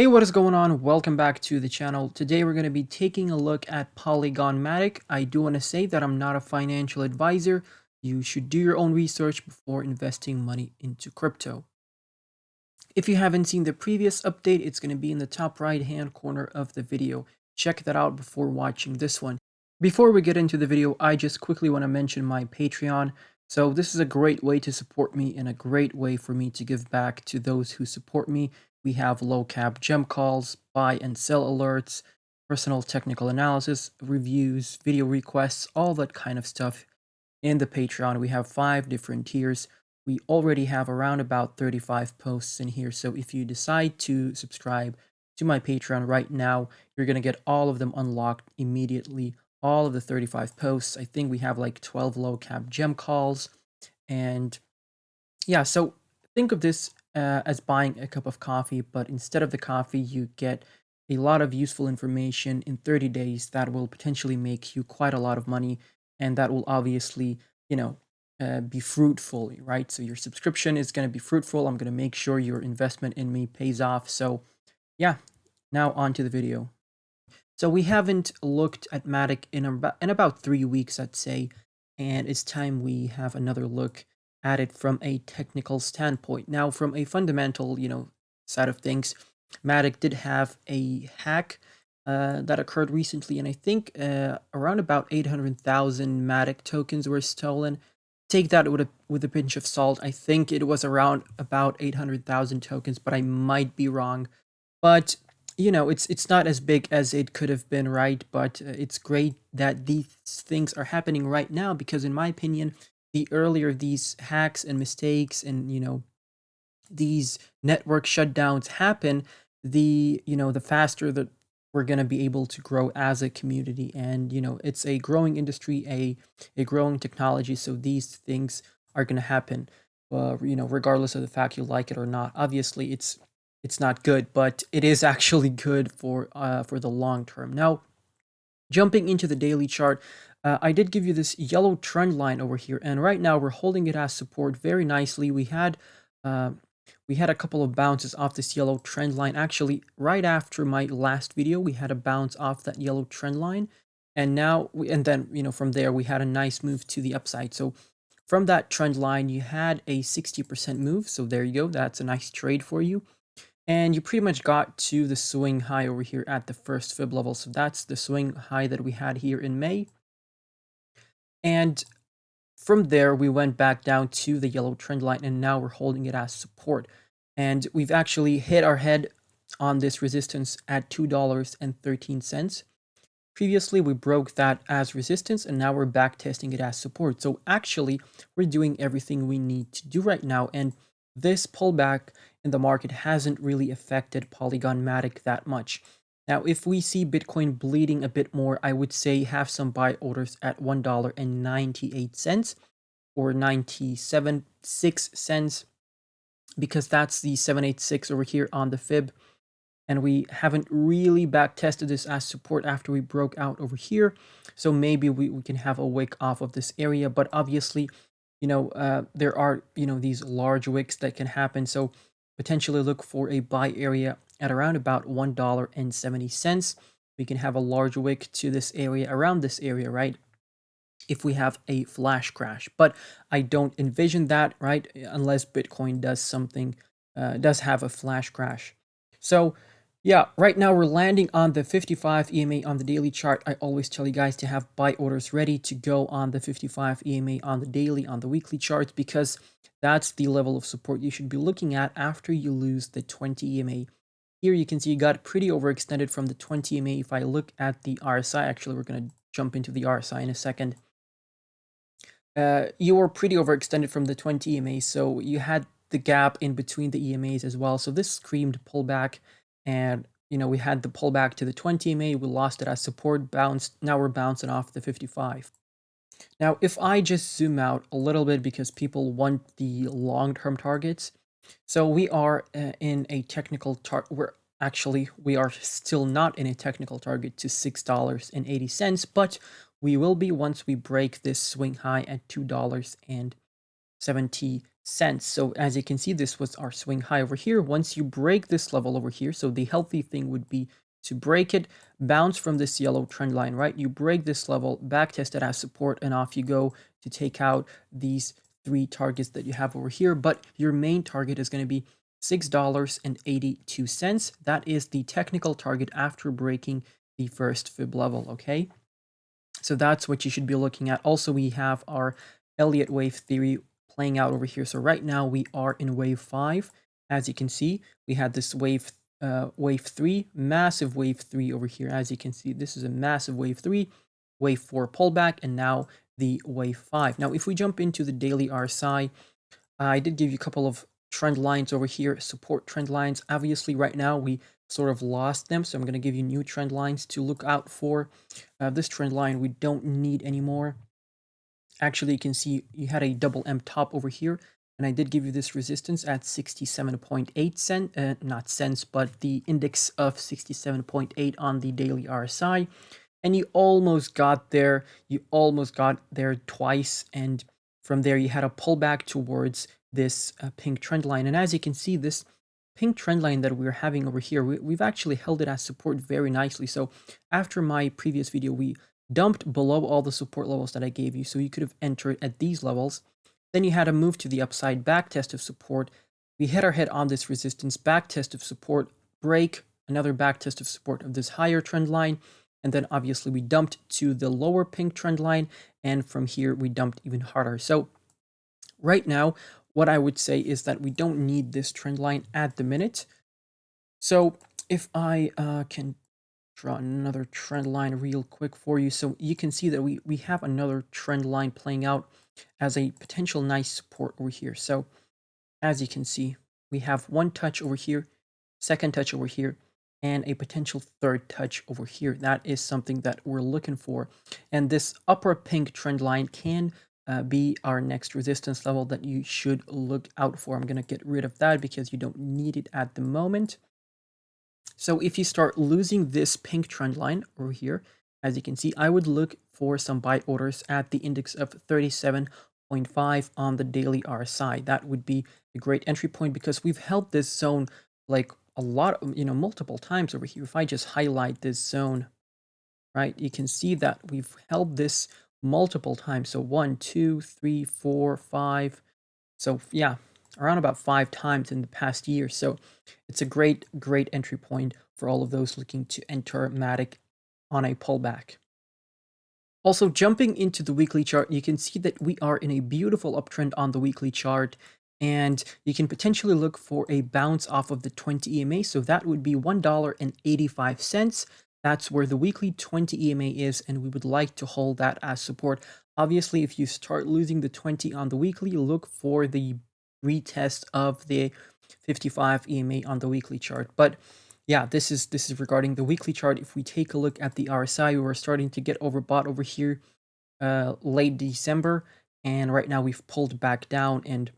Hey, what is going on? Welcome back to the channel. Today we're going to be taking a look at Polygon Matic. I do want to say that I'm not a financial advisor. You should do your own research before investing money into crypto. If you haven't seen the previous update, it's going to be in the top right hand corner of the video. Check that out before watching this one. Before we get into the video, I just quickly want to mention my Patreon. So this is a great way to support me and a great way for me to give back to those who support me. We have low cap gem calls, buy and sell alerts, personal technical analysis, reviews, video requests, all that kind of stuff in the Patreon. We have 5 different tiers. We already have around about 35 posts in here. So if you decide to subscribe to my Patreon right now, you're going to get all of them unlocked immediately. All of the 35 posts. I think we have like 12 low cap gem calls. And yeah, so think of this as buying a cup of coffee, but instead of the coffee, you get a lot of useful information in 30 days that will potentially make you quite a lot of money. And that will obviously, be fruitful, right? So your subscription is going to be fruitful. I'm going to make sure your investment in me pays off. So yeah, now on to the video. So we haven't looked at Matic in about 3 weeks, I'd say, and it's time we have another look at it from a technical standpoint. Now, from a fundamental, side of things, Matic did have a hack that occurred recently, and I think around about 800,000 Matic tokens were stolen. Take that with a pinch of salt. I think it was around about 800,000 tokens, but I might be wrong. But it's not as big as it could have been, right? But it's great that these things are happening right now because, in my opinion, the earlier these hacks and mistakes and these network shutdowns happen, the faster that we're going to be able to grow as a community. And it's a growing industry, a growing technology, so these things are going to happen, regardless of the fact you like it or not. Obviously it's not good, but it is actually good for the long term. Now, jumping into the daily chart, I did give you this yellow trend line over here, and right now we're holding it as support very nicely. We had a couple of bounces off this yellow trend line. Actually, right after my last video, we had a bounce off that yellow trend line, and then from there we had a nice move to the upside. So from that trend line, you had a 60% move. So there you go. That's a nice trade for you. And you pretty much got to the swing high over here at the first fib level. So that's the swing high that we had here in May. And from there, we went back down to the yellow trend line, and now we're holding it as support. And we've actually hit our head on this resistance at $2.13. Previously, we broke that as resistance, and now we're back testing it as support. So actually, we're doing everything we need to do right now. And this pullback in the market hasn't really affected Polygon Matic that much. Now, if we see Bitcoin bleeding a bit more, I would say have some buy orders at $1.98 or 97.6 because that's the 786 over here on the fib. And we haven't really back tested this as support after we broke out over here. So maybe we can have a wick off of this area, but obviously, there are, these large wicks that can happen. So potentially look for a buy area at around about $1.70. We can have a large wick to this area, around this area, right? If we have a flash crash, but I don't envision that, right? Unless Bitcoin does something, does have a flash crash. So yeah, right now we're landing on the 55 EMA on the daily chart. I always tell you guys to have buy orders ready to go on the 55 EMA on the daily, on the weekly charts, because that's the level of support you should be looking at after you lose the 20 EMA. Here you can see you got pretty overextended from the 20 EMA. If I look at the RSI, actually we're going to jump into the RSI in a second. You were pretty overextended from the 20 EMA, so you had the gap in between the EMAs as well. So this screamed pullback. And we had the pullback to the 20 EMA, we lost it as support, bounced, now we're bouncing off the 55. Now, if I just zoom out a little bit because people want the long-term targets, so we are in a technical target, we are still not in a technical target to $6.80, but we will be once we break this swing high at $2.70 cents. So as you can see, this was our swing high over here. Once you break this level over here, so the healthy thing would be to break it, bounce from this yellow trend line, right? You break this level, back test it as support, and off you go to take out these three targets that you have over here. But your main target is going to be $6.82. That is the technical target after breaking the first fib level, okay? So that's what you should be looking at. Also, we have our Elliott wave theory playing out over here. So right now we are in wave 5. As you can see, we had this wave 3, massive wave 3 over here. As you can see, this is a massive wave 3, wave 4 pullback, and now the wave 5. Now, if we jump into the daily RSI, I did give you a couple of trend lines over here, support trend lines. Obviously, right now we sort of lost them, so I'm going to give you new trend lines to look out for. This trend line we don't need anymore. Actually, you can see you had a double M top over here, and I did give you this resistance at 67.8 cents, not cents, but the index of 67.8 on the daily RSI. And you almost got there. You almost got there twice, and from there you had a pullback towards this pink trend line. And as you can see, this pink trend line that we're having over here, we've actually held it as support very nicely. So after my previous video, we dumped below all the support levels that I gave you, so you could have entered at these levels. Then you had a move to the upside, back test of support. We hit our head on this resistance, back test of support, break, another back test of support of this higher trend line. And then obviously we dumped to the lower pink trend line, and from here we dumped even harder. So right now, what I would say is that we don't need this trend line at the minute. So if I can draw another trend line real quick for you, so you can see that we have another trend line playing out as a potential nice support over here. So as you can see, we have one touch over here, second touch over here, and a potential third touch over here. That is something that we're looking for. And this upper pink trend line can be our next resistance level that you should look out for. I'm going to get rid of that because you don't need it at the moment. So if you start losing this pink trend line over here, as you can see, I would look for some buy orders at the index of 37.5 on the daily RSI. That would be a great entry point because we've held this zone like a lot, multiple times over here. If I just highlight this zone, right, you can see that we've held this multiple times. So 1, 2, 3, 4, 5. So yeah, around about 5 times in the past year. So it's a great entry point for all of those looking to enter Matic on a pullback. Also, jumping into the weekly chart, you can see that we are in a beautiful uptrend on the weekly chart, and you can potentially look for a bounce off of the 20 EMA. So that would be $1.85. That's where the weekly 20 EMA is, and we would like to hold that as support. Obviously, if you start losing the 20 on the weekly, look for the retest of the 55 EMA on the weekly chart. But yeah, this is regarding the weekly chart. If we take a look at the RSI, we were starting to get overbought over here late December, and right now we've pulled back down, and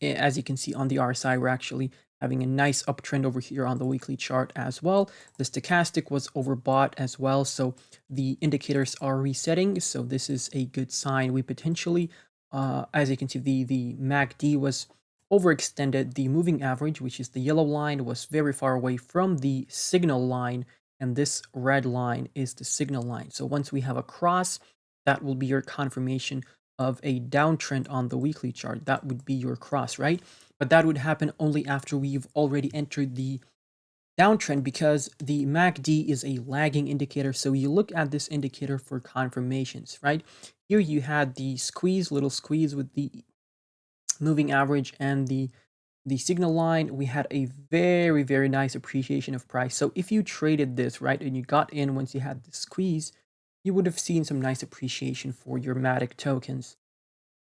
as you can see on the RSI, we're actually having a nice uptrend over here on the weekly chart as well. The stochastic was overbought as well, so the indicators are resetting, so this is a good sign. We potentially, as you can see, the MACD was overextended. The moving average, which is the yellow line, was very far away from the signal line, and this red line is the signal line. So once we have a cross, that will be your confirmation of a downtrend on the weekly chart. That would be your cross, right? But that would happen only after we've already entered the downtrend, because the MACD is a lagging indicator. So you look at this indicator for confirmations, right? Here you had the little squeeze with the moving average and the signal line. We had a very nice appreciation of price. So if you traded this, right, and you got in once you had the squeeze, you would have seen some nice appreciation for your Matic tokens.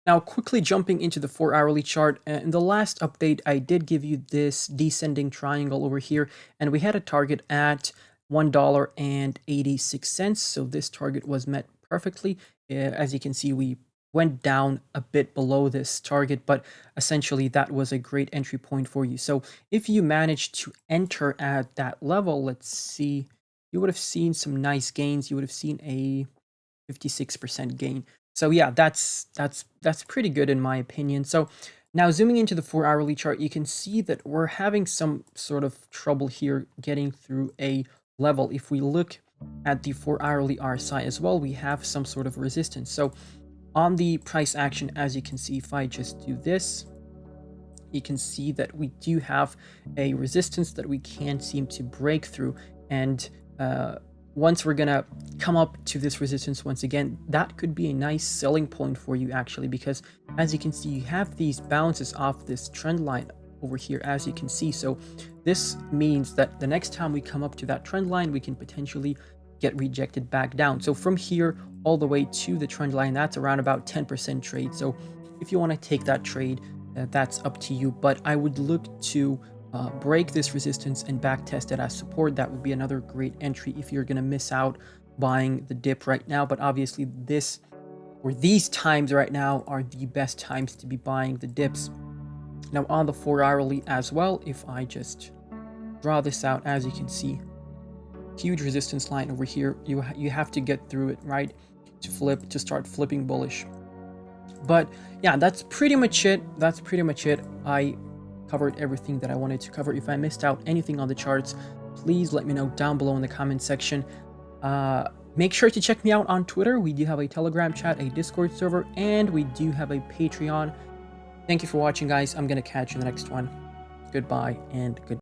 Now, quickly jumping into the 4-hourly chart, in the last update, I did give you this descending triangle over here, and we had a target at $1.86. So this target was met perfectly. As you can see, we went down a bit below this target, but essentially that was a great entry point for you. So if you managed to enter at that level, let's see, you would have seen some nice gains. You would have seen a 56% gain. So yeah, that's pretty good in my opinion. So Now, zooming into the 4-hourly chart, you can see that we're having some sort of trouble here getting through a level. If we look at the 4-hourly RSI as well, we have some sort of resistance. So on the price action, as you can see, if I just do this, you can see that we do have a resistance that we can't seem to break through. And once we're gonna come up to this resistance once again, that could be a nice selling point for you actually, because as you can see, you have these bounces off this trend line over here, as you can see. So this means that the next time we come up to that trend line, we can potentially get rejected back down. So from here all the way to the trend line, that's around about 10% trade. So if you want to take that trade, that's up to you, but I would look to break this resistance and back test it as support. That would be another great entry if you're going to miss out buying the dip right now. But obviously these times right now are the best times to be buying the dips. Now on the 4-hourly as well, if I just draw this out, as you can see, huge resistance line over here. You have to get through it, right, to start flipping bullish. But yeah, that's pretty much it. I covered everything that I wanted to cover. If I missed out anything on the charts, please let me know down below in the comment section. Make sure to check me out on Twitter. We do have a Telegram chat, a Discord server, and we do have a Patreon. Thank you for watching, guys. I'm gonna catch you in the next one. Goodbye and good